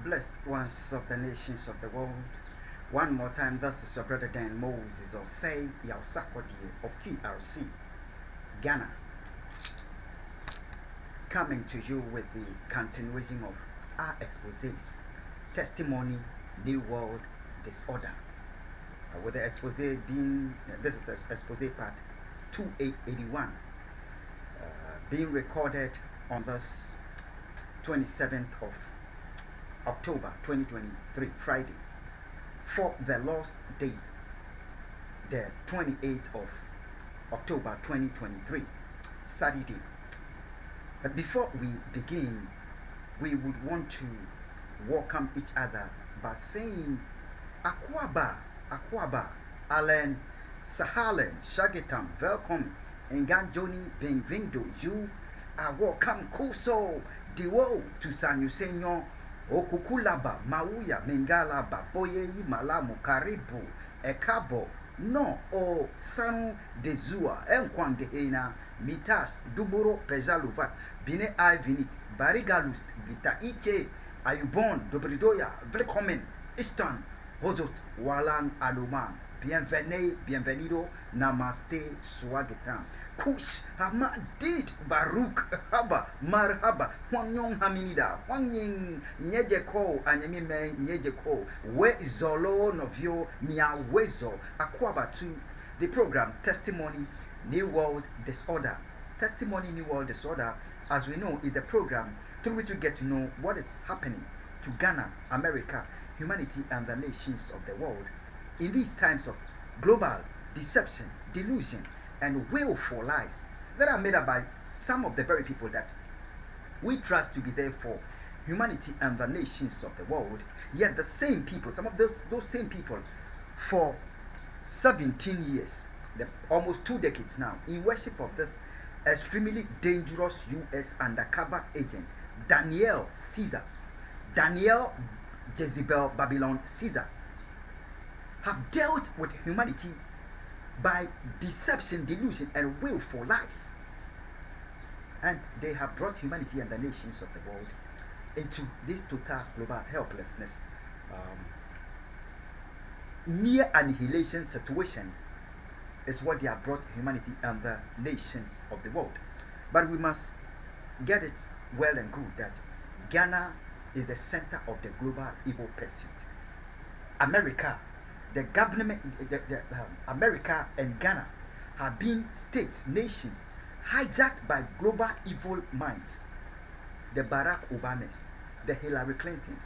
Blessed ones of the nations of the world. One more time, this is your brother Dan Moses or say Yausakwadie of TRC, Ghana, coming to you with the continuation of our exposés, Testimony, New World, Disorder. With the expose being, this is the expose part 2881, being recorded on this 27th of October 2023, Friday, for the Lord's Day, the 28th of October 2023, Saturday. But before we begin, we would want to welcome each other by saying Akwaba, Allen, Sahalen, Shagetam, welcome, Nganjoni, Benvindo, you are welcome, Kuso, Diwo, to San Yusenyo, Okukulaba, Mauya, Mengalaba, Boyeyi, Malamu, Karibu, Ekabo, no, o Sanu, Dezua, Enkwang Dehena, Mitas, Duburo, Pejaluvat, Bine Ivinit, Barigalust, Vita Iche, Ayubon, Dobridoya, Vlekomen, Istan, Hozot, Walang Aluman, bienvenido, namaste, swagetam. Kush, hamadid, Baruch, haba, marhaba, Hwanyong haminida, Hwanying, Nyejeko, Anyemime, Nyejeko, We Zolo Novio, Miawezo, Akwaba to the program Testimony, New World Disorder. Testimony, New World Disorder, as we know, is the program through which we get to know what is happening to Ghana, America, humanity, and the nations of the world in these times of global deception, delusion, and willful lies that are made up by some of the very people that we trust to be there for humanity and the nations of the world. Yet the same people, some of those same people, for 17 years, almost 2 decades now, in worship of this extremely dangerous U.S. undercover agent, Daniel Jezebel Babylon Caesar, have dealt with humanity by deception, delusion, and willful lies. And they have brought humanity and the nations of the world into this total global helplessness, near annihilation situation is what they have brought humanity and the nations of the world. But we must get it well and good that Ghana is the center of the global evil pursuit. America, the government, America and Ghana have been states, nations, hijacked by global evil minds. The Barack Obamas, the Hillary Clintons,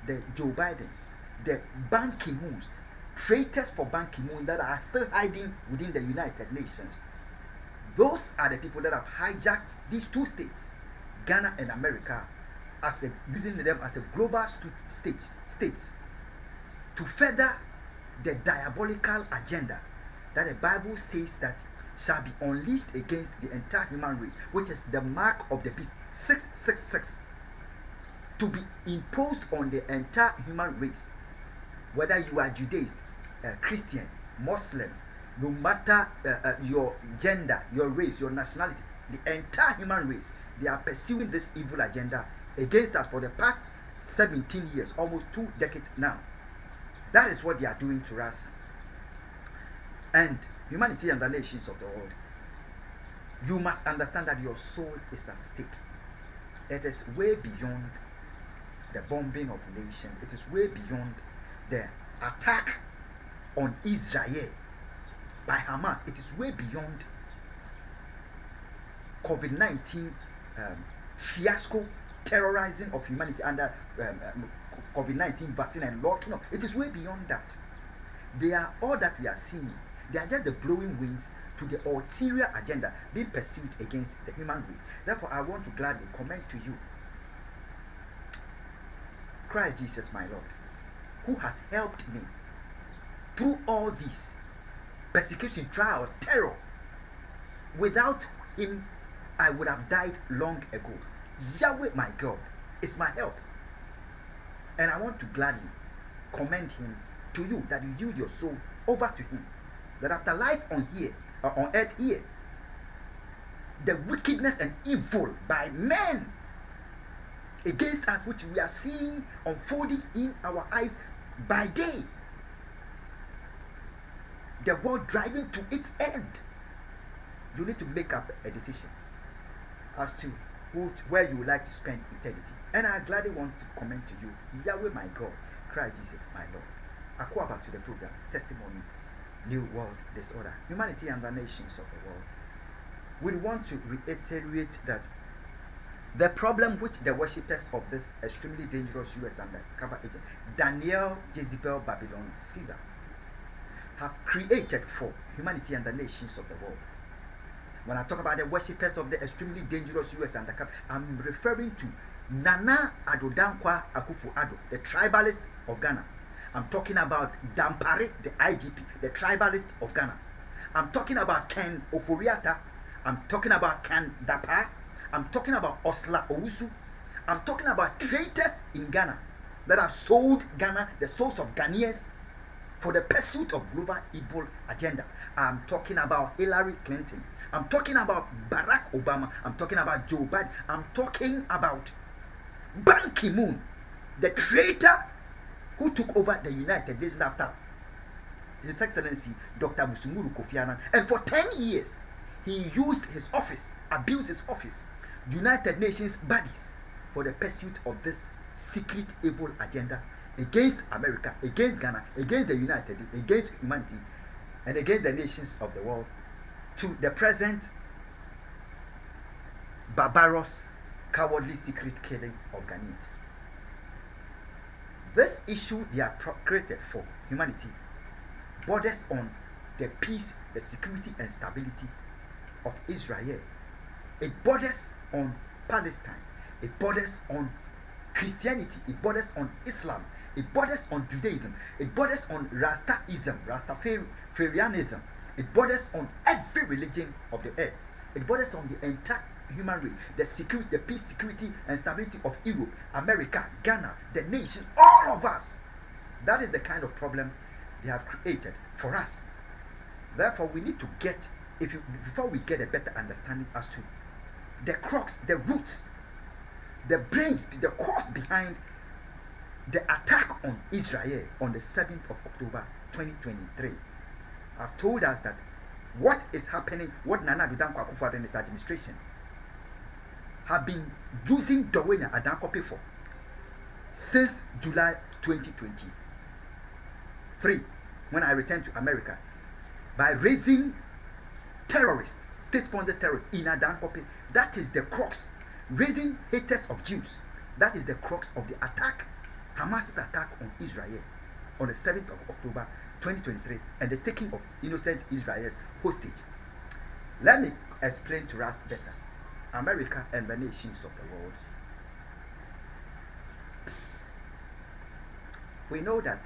the Joe Bidens, the Ban Ki-moons, traitors for Ban Ki-moon that are still hiding within the United Nations. Those are the people that have hijacked these two states, Ghana and America, using them as a global states to further the diabolical agenda that the Bible says that shall be unleashed against the entire human race, which is the mark of the beast 666, to be imposed on the entire human race, whether you are Judaist, Christian, Muslims, no matter your gender, your race, your nationality, the entire human race, they are pursuing this evil agenda against us for the past 17 years, almost 2 decades now. That is what they are doing to us and humanity and the nations of the world. You must understand that your soul is at stake. It is way beyond the bombing of nations. It is way beyond the attack on Israel by Hamas. It is way beyond COVID-19 fiasco, terrorizing of humanity under COVID-19 vaccine and locking up. It is way beyond that. They are all that we are seeing. They are just the blowing winds to the ulterior agenda being pursued against the human race. Therefore, I want to gladly commend to you Christ Jesus, my Lord, who has helped me through all this persecution, trial, terror. Without him, I would have died long ago. Yahweh, my God, is my help. And I want to gladly commend him to you, that you yield your soul over to him. That after life on earth here, the wickedness and evil by men against us, which we are seeing unfolding in our eyes by day. The world driving to its end. You need to make up a decision as to where you would like to spend eternity. And I gladly want to commend to you, Yahweh my God, Christ Jesus my Lord. Akufo to the program, Testimony, New World Disorder, Humanity and the Nations of the World. We want to reiterate that the problem which the worshippers of this extremely dangerous US undercover agent, Daniel, Jezebel, Babylon, Caesar, have created for humanity and the nations of the world. When I talk about the worshippers of the extremely dangerous US undercover, I'm referring to Nana Addo Akufo Addo, the tribalist of Ghana. I'm talking about Dampare, the IGP, the tribalist of Ghana. I'm talking about Ken Oforiata. I'm talking about Ken Dapa. I'm talking about Osla Owusu. I'm talking about traitors in Ghana that have sold Ghana, the souls of Ghanaians, for the pursuit of global evil agenda. I'm talking about Hillary Clinton. I'm talking about Barack Obama. I'm talking about Joe Biden. I'm talking about Ban Ki-moon, the traitor who took over the United Nations after His Excellency Dr. Musumuru Kofi Annan. And for 10 years, he used his office, abused his office, United Nations bodies, for the pursuit of this secret evil agenda against America, against Ghana, against the United States, against humanity, and against the nations of the world, to the present barbarous, cowardly secret killing of Ghanaians. This issue they are created for humanity borders on the peace, the security and stability of Israel. It borders on Palestine. It borders on Christianity. It borders on Islam. It borders on Judaism. It borders on Rastaism, Rastafarianism. It borders on every religion of the earth. It borders on the entire human race, the security, the peace, security, and stability of Europe, America, Ghana, the nation, all of us. That is the kind of problem they have created for us. Therefore, we need to get, before we get a better understanding as to the crux, the roots, the brains, the cause behind the attack on Israel on the 7th of October 2023, have told us that what is happening, what Nana Addo Akufo and his administration have been using Dowenya Adankope for since July 2023, when I returned to America, by raising terrorists, state-sponsored terrorists in Adankope. That is the crux. Raising haters of Jews. That is the crux of the attack, Hamas's attack on Israel on the 7th of October 2023, and the taking of innocent Israelis hostage. Let me explain to us better. America and the nations of the world. We know that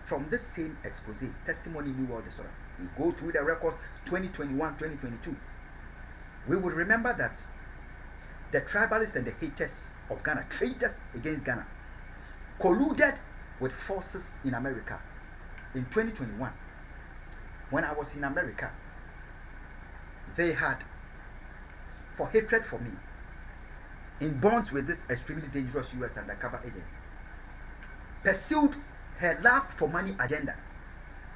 from this same expose, Testimony New World Disorder, we go through the records 2021, 2022. We will remember that the tribalists and the haters of Ghana, traitors against Ghana, colluded with forces in America in 2021. When I was in America, they had, for hatred for me, in bonds with this extremely dangerous US undercover agent, pursued her love for money agenda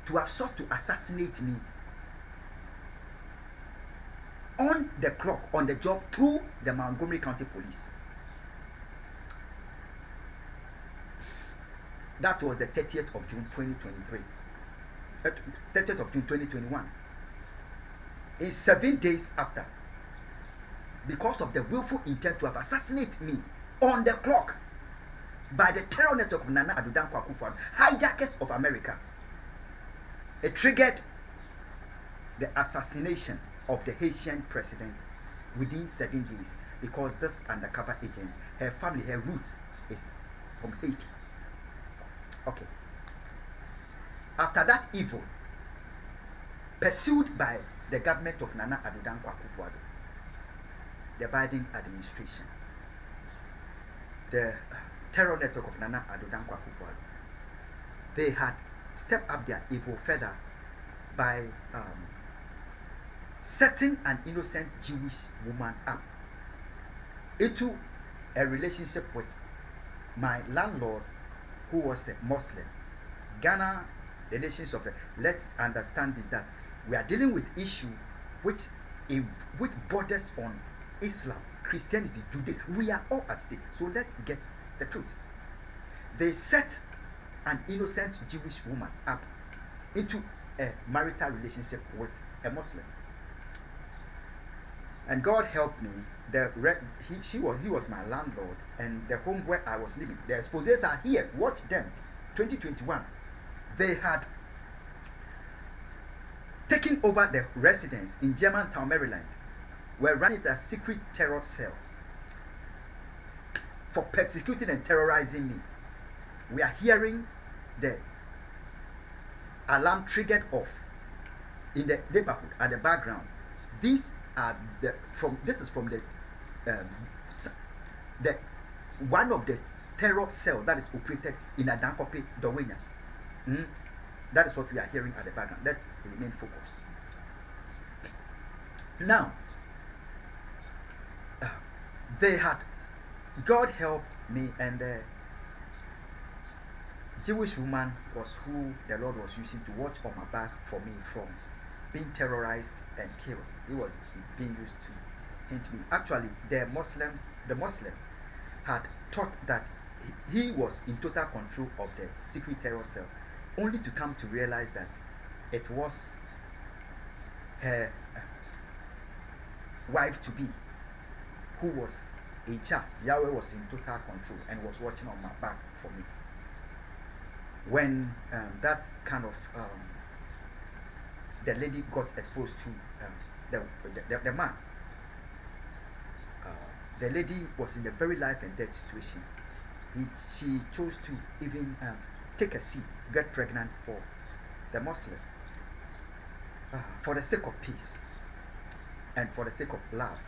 to have sought to assassinate me on the clock, on the job, through the Montgomery County Police. That was the 30th of June 2023. 30th of June 2021. In 7 days after, because of the willful intent to have assassinated me on the clock by the terror network of Nana Addo Akufo, hijackers of America, it triggered the assassination of the Haitian president within 7 days, because this undercover agent, her family, her roots is from Haiti. Okay. After that evil, pursued by the government of Nana Addo Akufo, the Biden administration, the terror network of Nana Addo Akufo, they had stepped up their evil further by setting an innocent Jewish woman up into a relationship with my landlord who was a Muslim. Ghana, the nations of the, let's understand this, that we are dealing with issue which which borders on Islam, Christianity, Judaism. We are all at stake. So let's get the truth. They set an innocent Jewish woman up into a marital relationship with a Muslim. And God helped me. He was my landlord, and the home where I was living. The exposés are here. Watch them. 2021, they had taken over the residence in Germantown, Maryland. Were running a secret terror cell for persecuting and terrorizing me. We are hearing the alarm triggered off in the neighborhood at the background. These are this is from the one of the terror cell that is operated in Adankope, Dawenya. That is what we are hearing at the background. Let's remain focused. Now, they had, God help me, and the Jewish woman was who the Lord was using to watch on my back for me from being terrorized and killed. He was being used to hint me. Actually, the Muslim had thought that he was in total control of the secret terror cell, only to come to realize that it was her wife to be who was in charge. Yahweh was in total control and was watching on my back for me. When that kind of the lady got exposed to the man, the lady was in a very life and death situation. She chose to even take a seed, get pregnant for the Muslim, for the sake of peace and for the sake of love.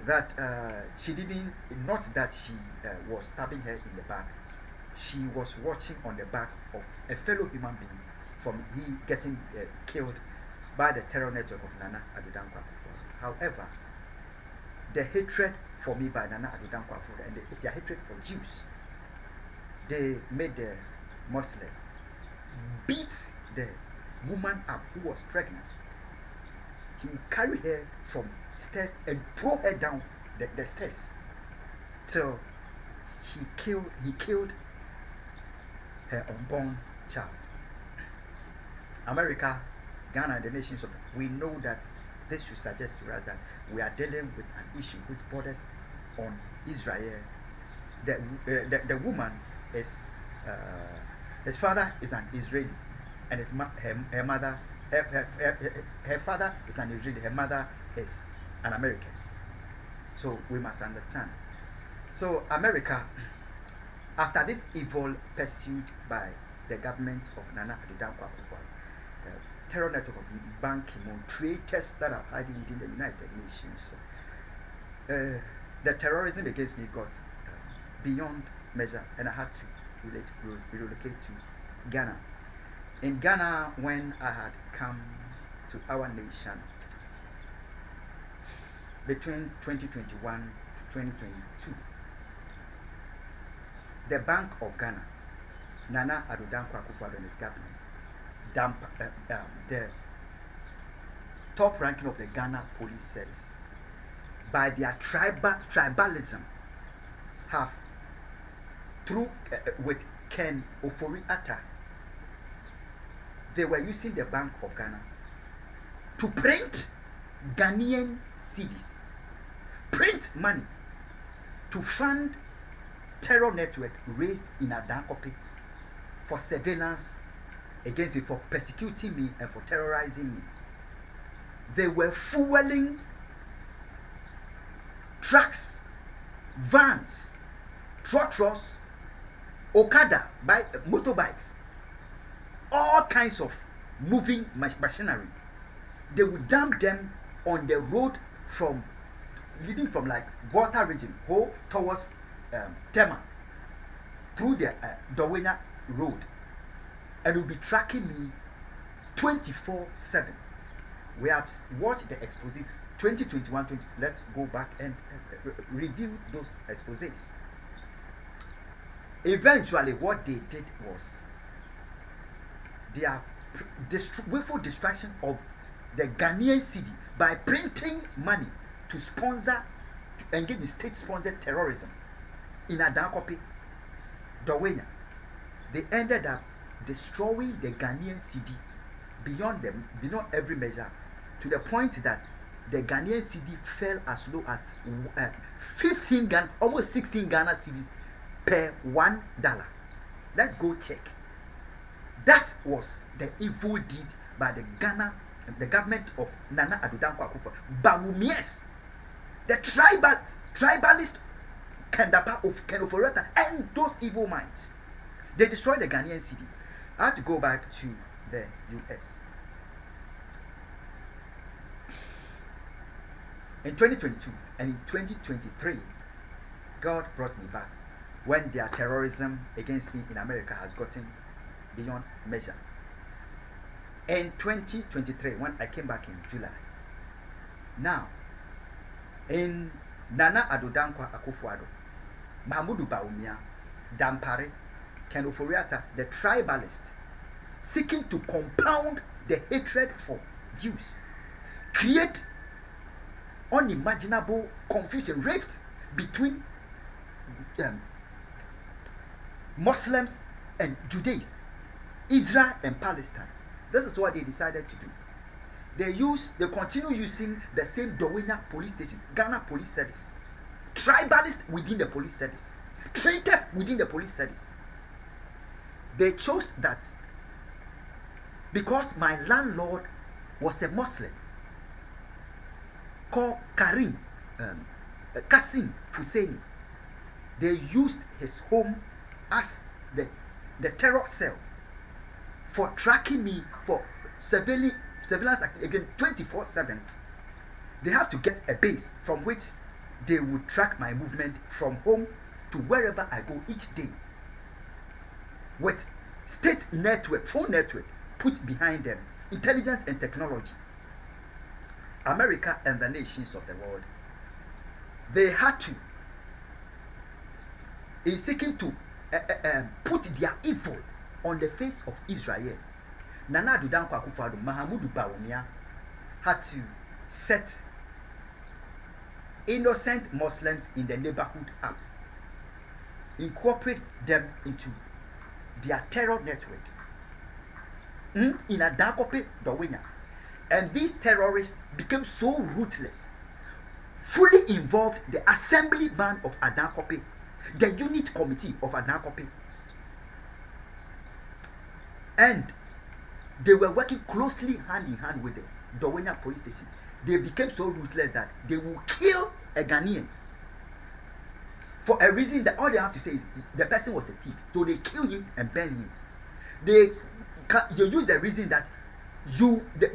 That she didn't, not that she was stabbing her in the back. She was watching on the back of a fellow human being from he getting killed by the terror network of Nana Addo Akufo. However, the hatred for me by Nana Addo Akufo and their hatred for Jews, they made the Muslim beat the woman up who was pregnant. He would carry her from stairs and throw her down the stairs till he killed her unborn child. America, Ghana, the nations of, we know that this should suggest to us that we are dealing with an issue which borders on Israel. The woman is his father is an Israeli, and her mother, her father is an Israeli, her mother is an American. So we must understand. So America, after this evil pursued by the government of Nana Addo Akufo, terror network of Ban Ki-moon, traitors that are hiding within the United Nations, the terrorism against me got beyond measure, and I had to relocate to Ghana. In Ghana, when I had come to our nation between 2021 to 2022, the Bank of Ghana, Nana Addo Akufo and his government, the top ranking of the Ghana Police Service, by their tribalism, have through with Ken Ofori-Atta, they were using the Bank of Ghana to print Ghanaian cedis, print money to fund terror network raised in Adankope for surveillance against me, for persecuting me and for terrorizing me. They were fueling trucks, vans, trotros, Okada, motorbikes, all kinds of moving machinery. They would dump them on the road from leading from like Volta region towards Tema through the Dawenya road, and will be tracking me 24/7. We have watched the expose 2021, let's go back and review those exposés. Eventually, what they did was their willful destruction of the Ghanaian cedi by printing money to sponsor, to engage in state-sponsored terrorism in Adankope, Dawenya. They ended up destroying the Ghanaian cedi beyond every measure, to the point that the Ghanaian cedi fell as low as 15 Ghana, almost 16 Ghana cedis per $1. Let's go check. That was the evil deed by the government of Nana Addo Akufo. Bagumies, the tribalist Kandapa of Kenoforeta, and those evil minds. They destroyed the Ghanaian cedi. I have to go back to the US. In 2022 and in 2023, God brought me back when their terrorism against me in America has gotten beyond measure. In 2023, when I came back in July, now in Nana Addo Akufo Addo, Mahamudu Bawumia, Dampare, Kenoforiata, the tribalist, seeking to compound the hatred for Jews, create unimaginable confusion, rift between Muslims and Judaism, Israel and Palestine. This is what they decided to do. They continue using the same Dawenya police station, Ghana police service, tribalists within the police service, traitors within the police service. They chose that because my landlord was a Muslim called Kasim Husseini. They used his home as the terror cell for tracking me, for surveillance activity, again 24/7. They have to get a base from which they would track my movement from home to wherever I go each day, with state network, phone network put behind them, intelligence and technology. America and the nations of the world, they had to, in seeking to put their evil on the face of Israel, Nana Addo Akufo Addo, Mahamudu Bawumia had to set innocent Muslims in the neighborhood up, incorporate them into their terror network in Adankope, Dawenya. And these terrorists became so ruthless, fully involved the assemblyman of Adankope, the unit committee of Adankope, and they were working closely hand in hand with the Dawenya police station. They became so ruthless that they will kill a Ghanaian for a reason that all they have to say is the person was a thief, so they kill him and burn him. They use the reason that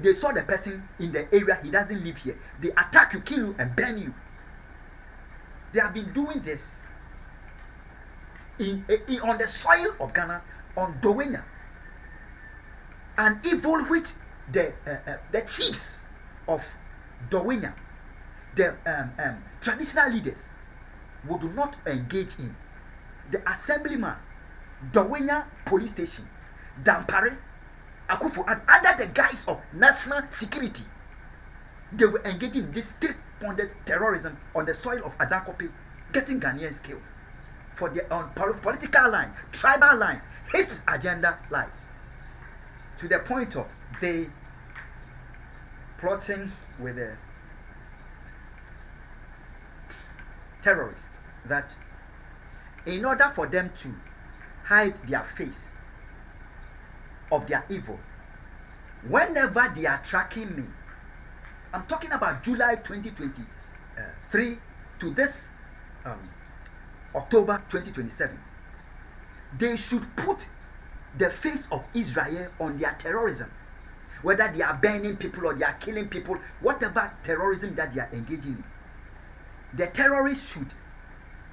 they saw the person in the area, he doesn't live here. They attack you, kill you, and burn you. They have been doing this on the soil of Ghana, on Dawenya, an evil which the chiefs of Dawenya, the traditional leaders, would not engage in. The assemblyman, Dawenya police station, Dampare, Akufo, and under the guise of national security, they were engaging in this state-funded terrorism on the soil of Adankope, getting Ghanaians killed for their own political lines, tribal lines, hate agenda lines, to the point of they plotting with the terrorists that in order for them to hide their face of their evil, whenever they are tracking me, I'm talking about July 2023 to this October 2027, they should put the face of Israel on their terrorism, whether they are burning people or they are killing people, whatever terrorism that they are engaging in. The terrorists should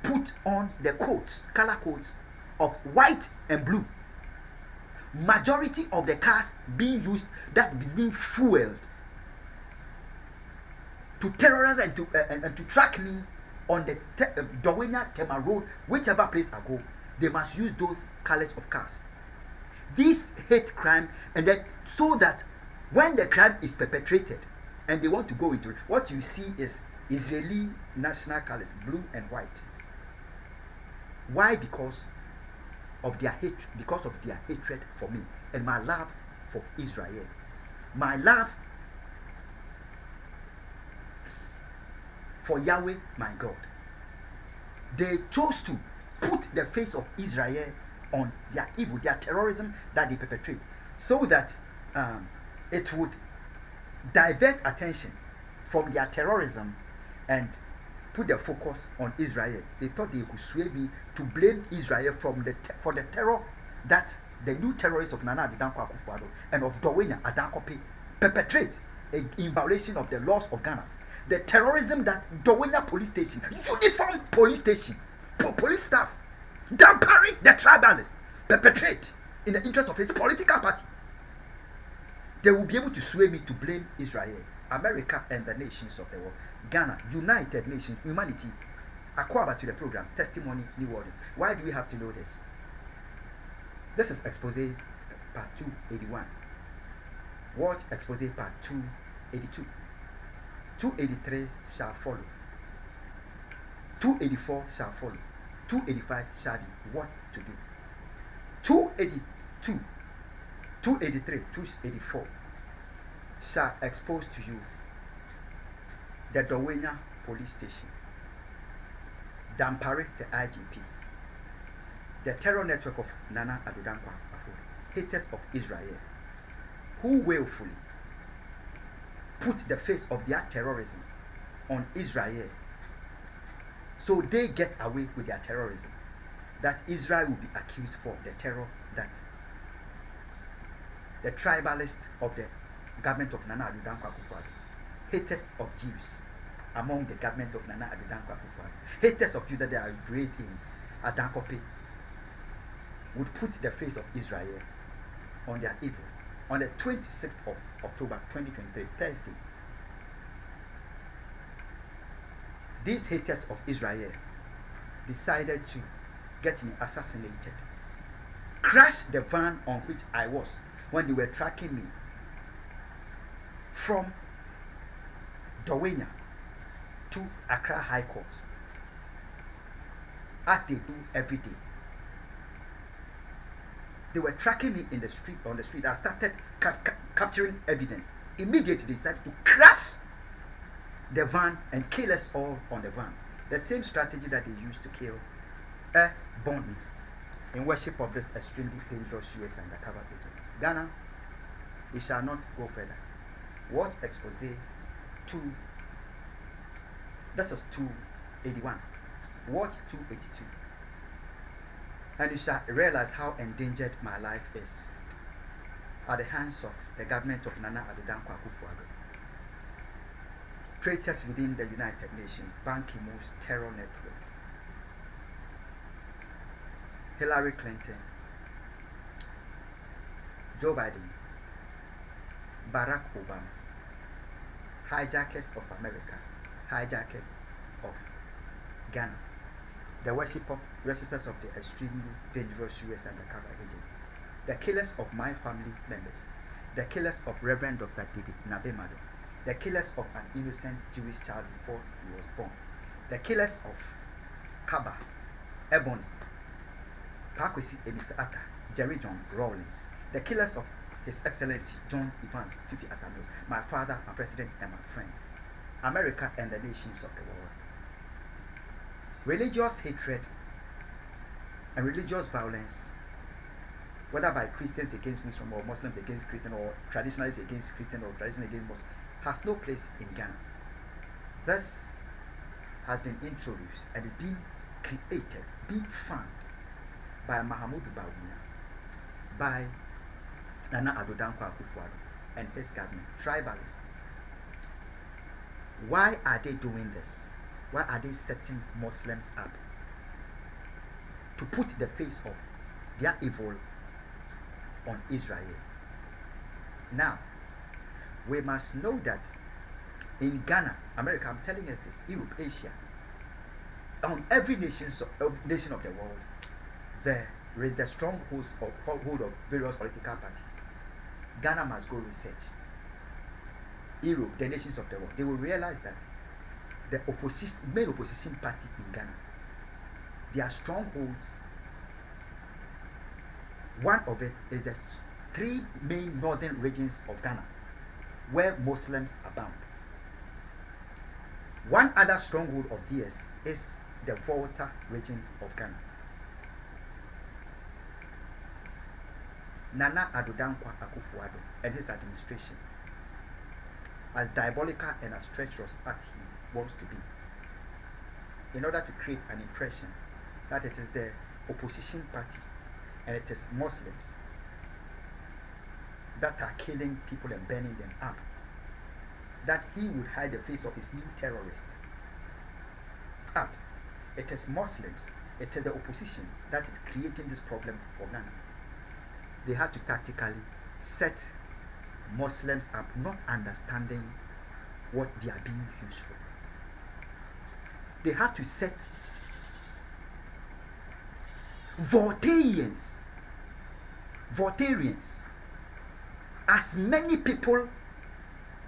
put on the coats, color codes of white and blue. Majority of the cars being used, that is being fueled to terrorize and to track me on the Dowenya Tema Road, whichever place I go. They must use those colors of cars. This hate crime, and then so that when the crime is perpetrated and they want to go into it, what you see is Israeli national colors, blue and white. Why? Because of their hatred for me and my love for Israel. My love for Yahweh, my God. They chose to put the face of Israel on their evil, their terrorism that they perpetrate, so that it would divert attention from their terrorism and put the focus on Israel. They thought they could sway me to blame Israel for the terror that the new terrorists of Nana Addo Akufo Addo and of Dowenya Adankope perpetrate in violation of the laws of Ghana. The terrorism that Dowenya police station, uniform police station, police staff, Dampari, the tribalists, perpetrate in the interest of his political party. They will be able to sway me to blame Israel, America, and the nations of the world. Ghana, United Nations, humanity. Akwaba to the program, Testimony, New Orders. Why do we have to know this? This is Expose Part 281. Watch Expose Part 282. 283 shall follow. 284 shall follow. 285 shall be what to do. 282, 283, 284 shall expose to you the Dowenya police station, Dampare the IGP, the terror network of Nana Addo Akufo, haters of Israel, who willfully put the face of their terrorism on Israel, so they get away with their terrorism, that Israel will be accused for the terror that the tribalists of the government of Nana Addo Akufo Addo, haters of Jews among the government of Nana Addo Akufo Addo, haters of Jews that they are raised in Adankope, would put the face of Israel on their evil on the 26th of October 2023, Thursday. These haters of Israel decided to get me assassinated, crash the van on which I was when they were tracking me from Dowenya to Accra High Court, as they do every day. They were tracking me on the street. I started capturing evidence. Immediately they decided to crash the van and kill us all on the van. The same strategy that they used to kill Bonnie in worship of this extremely dangerous US undercover agent. Ghana, we shall not go further. What expose 2? This is 281. What 282? And you shall realize how endangered my life is at the hands of the government of Nana Addo Akufo Addo, traitors within the United Nations, Ban Ki-moon's terror network, Hillary Clinton, Joe Biden, Barack Obama, hijackers of America, hijackers of Ghana, the worshippers of the extremely dangerous US undercover agent, the killers of my family members, the killers of Reverend Dr. David Nabemado, the killers of an innocent Jewish child before he was born, the killers of Kaba, Ebony, Pakwesi Elisata, Jerry John Rawlings, the killers of His Excellency John Evans Fifi Atamils, my father, my president, and my friend, America and the nations of the world. Religious hatred and religious violence, whether by Christians against Muslims or Muslims against Christians or traditionalists against Christians or traditionalists against Muslims, has no place in Ghana. This has been introduced and is being created, being funded by Mahamudu Bawumia, by Nana Addo Akufo Addo and his government, tribalists. Why are they doing this? Why are they setting Muslims up to put the face of their evil on Israel? Now, we must know that in Ghana, America, I'm telling us this, Europe, Asia, on every nation of the world, there is the stronghold of various political parties. Ghana must go research. Europe, the nations of the world, they will realize that the main opposition party in Ghana, their strongholds, one of it is the three main northern regions of Ghana, where Muslims abound. One other stronghold of theirs is the Volta region of Ghana. Nana Addo Akufo and his administration, as diabolical and as treacherous as he wants to be, in order to create an impression that it is the opposition party and it is Muslims that are killing people and burning them up, that he would hide the face of his new terrorists up. It is Muslims, it is the opposition that is creating this problem for Ghana. They had to tactically set Muslims up, not understanding what they are being used for. They had to set Voltarians, as many people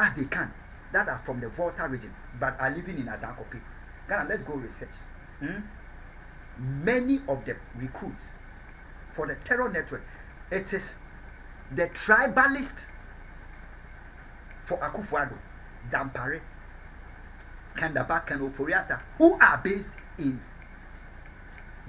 as they can that are from the Volta region but are living in Adankopi. Ghana, let's go research. Many of the recruits for the terror network, it is the tribalist for Akufo, Dampare, Kandaba, Kanoporiata, who are based in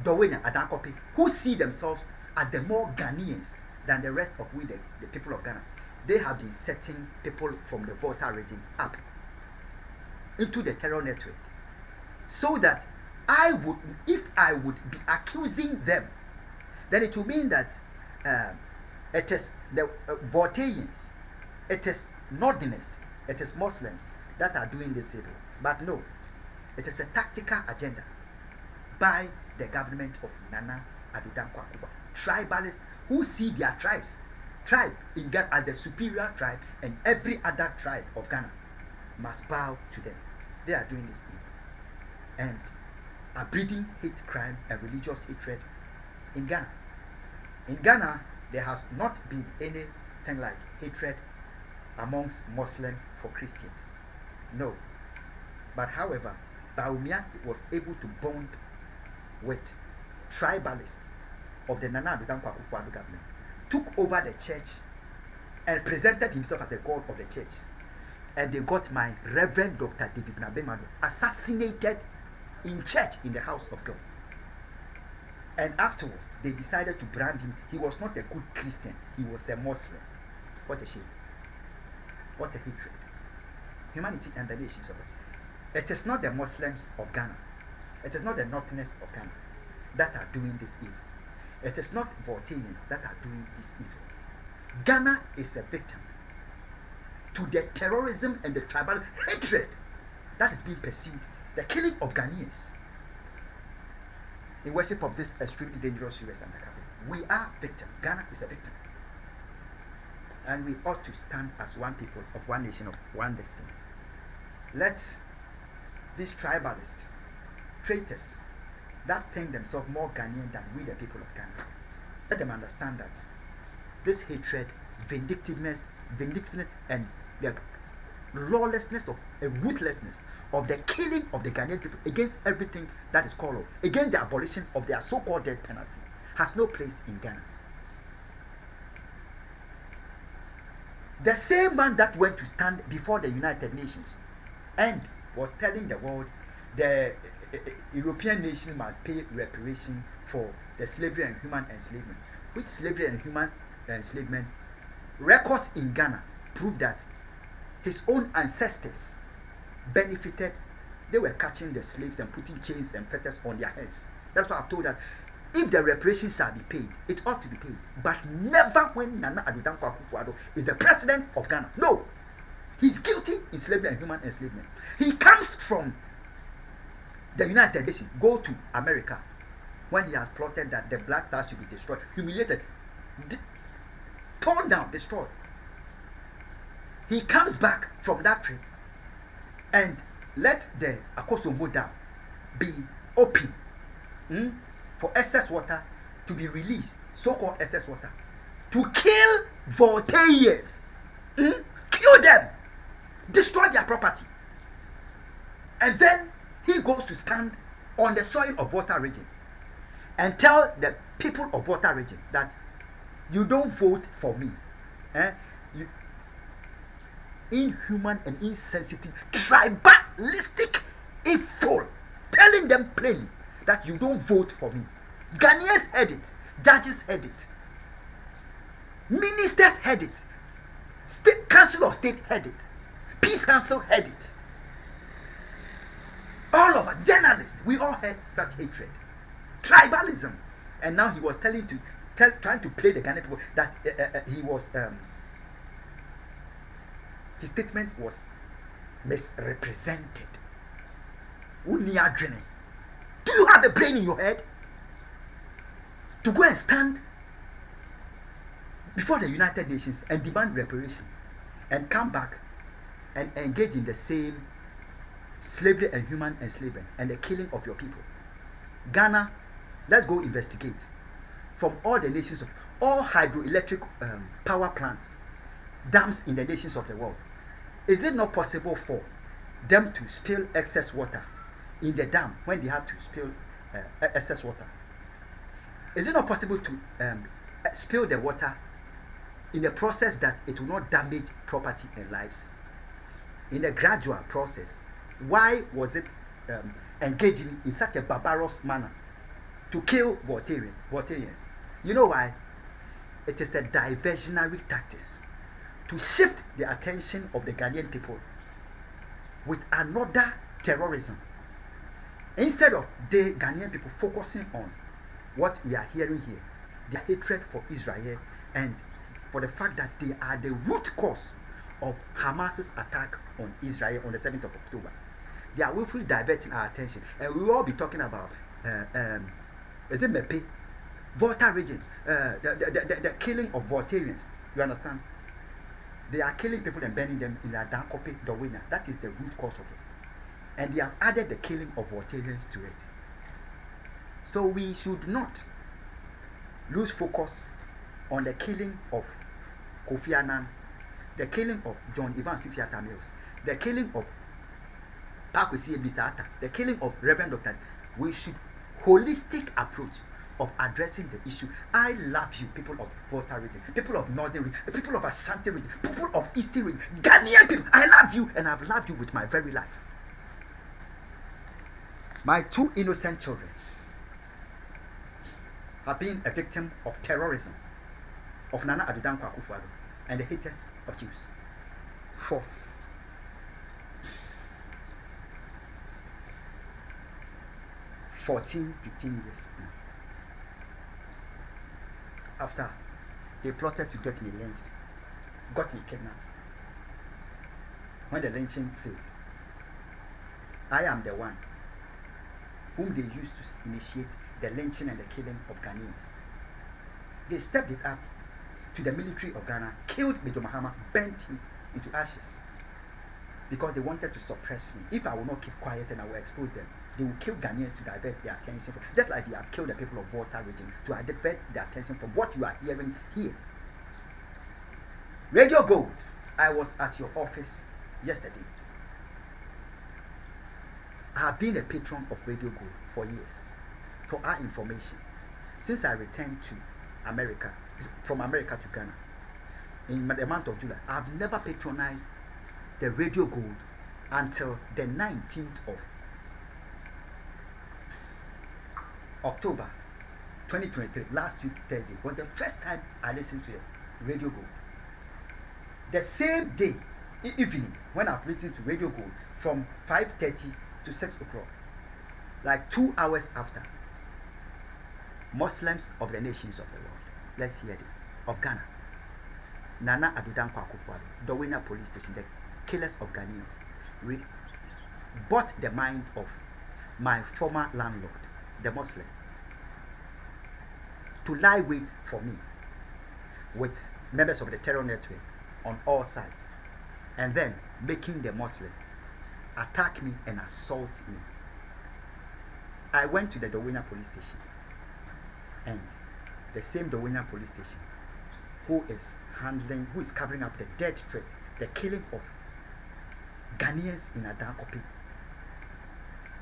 Dowena, Adankopi, who see themselves as the more Ghanaians than the rest of we, the people of Ghana. They have been setting people from the Volta region up into the terror network, so that if I would be accusing them, then it will mean that it is the Voltarians, it is Northerners, it is Muslims that are doing this evil. But no, it is a tactical agenda by the government of Nana Addo Akufo, tribalists who see their tribe in Ghana as the superior tribe, and every other tribe of Ghana must bow to them. They are doing this evil and are breeding hate crime and religious hatred in Ghana. In Ghana, there has not been anything like hatred amongst Muslims for Christians. No. But however, Bawumia was able to bond with tribalists of the Nana Addo Akufo government, took over the church and presented himself as the god of the church. And they got my Reverend Dr. David Nabemado assassinated in church in the house of God. And afterwards, they decided to brand him. He was not a good Christian. He was a Muslim. What a shame. What a hatred. Humanity and the nations of it. It is not the Muslims of Ghana. It is not the Northerners of Ghana that are doing this evil. It is not Voltarians that are doing this evil. Ghana is a victim to the terrorism and the tribal hatred that is being pursued. The killing of Ghanaians in worship of this extremely dangerous US undercover. We are victims. Ghana is a victim. And we ought to stand as one people of one nation of one destiny. Let these tribalists, traitors, that think themselves more Ghanaian than we the people of Ghana, let them understand that this hatred, vindictiveness and the lawlessness and ruthlessness of the killing of the Ghanaian people against everything that is called law, against the abolition of their so-called death penalty, has no place in Ghana. The same man that went to stand before the United Nations and was telling the world the European nations must pay reparation for the slavery and human enslavement. Which slavery and human enslavement? Records in Ghana prove that his own ancestors benefited. They were catching the slaves and putting chains and fetters on their heads. That's why I've told that if the reparations shall be paid, it ought to be paid. But never when Nana Addo Akufo is the president of Ghana. No. He's guilty in slavery and human enslavement. He comes from the United Nations, go to America when he has plotted that the Black Stars should be destroyed, humiliated, torn down, destroyed. He comes back from that trip and let the Akosombo Dam be open for excess water to be released, so-called excess water, to kill voltaiers, kill them, destroy their property. And then he goes to stand on the soil of Volta region and tell the people of Volta region that you don't vote for me. You, inhuman and insensitive, tribalistic, evil, telling them plainly that you don't vote for me. Ghanaians heard it, judges heard it, ministers heard it, State Council of State heard it, Peace Council heard it. All of us, journalists, we all heard such hatred, tribalism. And now he was trying to play the Ghanaian people that he was his statement was misrepresented. Do you have the brain in your head to go and stand before the United Nations and demand reparation and come back and engage in the same slavery and human enslavement and the killing of your people? Ghana, let's go investigate from all the nations of all hydroelectric power plants, dams in the nations of the world. Is it not possible for them to spill excess water in the dam when they have to spill excess water? Is it not possible to spill the water in a process that it will not damage property and lives? In a gradual process. Why was it engaging in such a barbarous manner to kill Voltaireans? You know why? It is a diversionary tactics to shift the attention of the Ghanaian people with another terrorism. Instead of the Ghanaian people focusing on what we are hearing here, their hatred for Israel and for the fact that they are the root cause of Hamas's attack on Israel on the 7th of October. They are willfully diverting our attention, and we will all be talking about is it Mepe, Volta region, the killing of Voltaireans. You understand? They are killing people and burning them in their Dankope Dowena. That is the root cause of it, and they have added the killing of Voltaireans to it. So we should not lose focus on the killing of Kofi Annan, the killing of John Evans Fifiata Mills, the killing of Pakwesi Ebitata, the killing of Reverend Dr. We should holistic approach of addressing the issue. I love you, people of Volta region, people of Northern region, people of Ashanti region, people of Eastern region, Ghanaian people. I love you, and I've loved you with my very life. My two innocent children have been a victim of terrorism of Nana Addo Dankwa Akufo and the haters of Jews. 14, 15 years now. After they plotted to get me lynched, got me kidnapped. When the lynching failed, I am the one whom they used to initiate the lynching and the killing of Ghanaians. They stepped it up to the military of Ghana, killed Major Mahama, burnt him into ashes because they wanted to suppress me. If I will not keep quiet and I will expose them, they will kill Ghanaians to divert their attention from, just like they have killed the people of Volta region to divert their attention from what you are hearing here. Radio Gold, I was at your office yesterday. I have been a patron of Radio Gold for years, for our information, since I returned to America, from America to Ghana in the month of July. I have never patronized the Radio Gold until the 19th of October 2023. Last week Thursday was the first time I listened to the Radio Gold. The same day evening when I've listened to Radio Gold from 5:30 to 6 o'clock, like 2 hours after, Muslims of the nations of the world, let's hear this, of Ghana, Nana Addo Dankwa Akufo, Dowena police station, the killers of Ghanaians, bought the mind of my former landlord, the Muslim, to lie wait for me with members of the terror network on all sides, and then making the Muslim attack me and assault me. I went to the Dowena police station, and the same Dowena police station who is covering up the death threat, the killing of Ghanaians in Addo,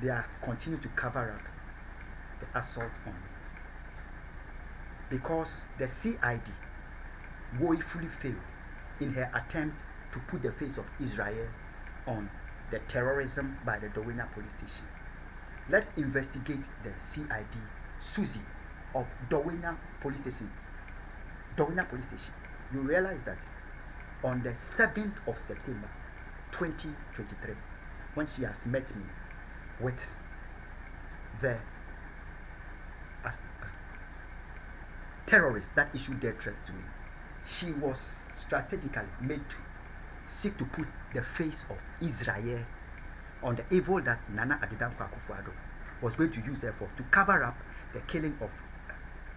they are continuing to cover up the assault on me, because the CID woefully failed in her attempt to put the face of Israel on the terrorism by the Dowena police station. Let's investigate the CID Susie of Dowena police station. Dowena police station. You realize that on the 7th of September 2023, when she has met me with the terrorist that issued their threat to me, she was strategically made to seek to put the face of Israel on the evil that Nana Addo Akufo was going to use her for, to cover up the killing of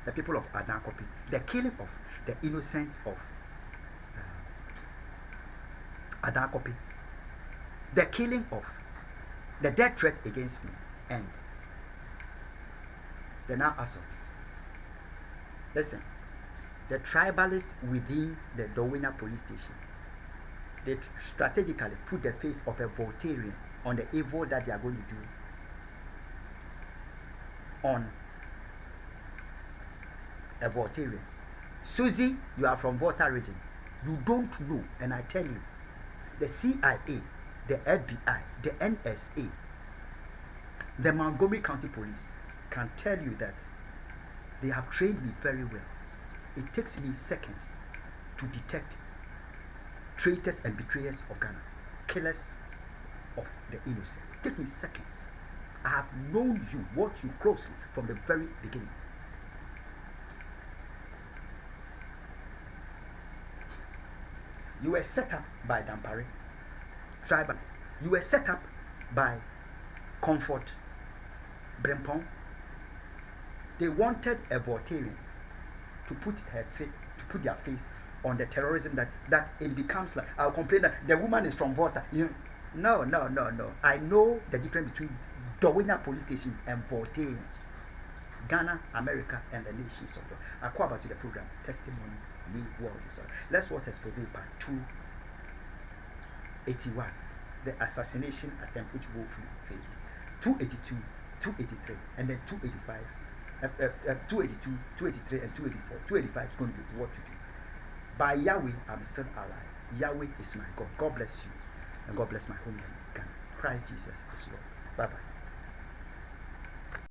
the people of Addo, the killing of the innocent of Addo, the killing of the death threat against me, and the now assault. Listen, the tribalists within the Dowena police station, they strategically put the face of a Voltairean on the evil that they are going to do on a Voltairean. Susie, you are from Volta region. You don't know, and I tell you, the CIA, the FBI, the NSA, the Montgomery County Police can tell you that they have trained me very well. It takes me seconds to detect traitors and betrayers of Ghana, killers of the innocent. It takes me seconds. I have known you, watched you closely from the very beginning. You were set up by Dampare, tribalists. You were set up by Comfort Brempong. They wanted a Voltairean to put their face on the terrorism that it becomes like, I'll complain that the woman is from Volta. No. I know the difference between Dowena police station and Voltaireans. Ghana, America, and the nations of the world. Akwa to the program Testimony New World Disorder. Let's watch expose part 281, the assassination attempt which woefully failed. 282, 283, and then 285. 282, 283, and 284. 285 is going to be what to do. By Yahweh, I'm still alive. Yahweh is my God. God bless you, and God bless my homeland, Ghana. Christ Jesus is Lord. Bye bye.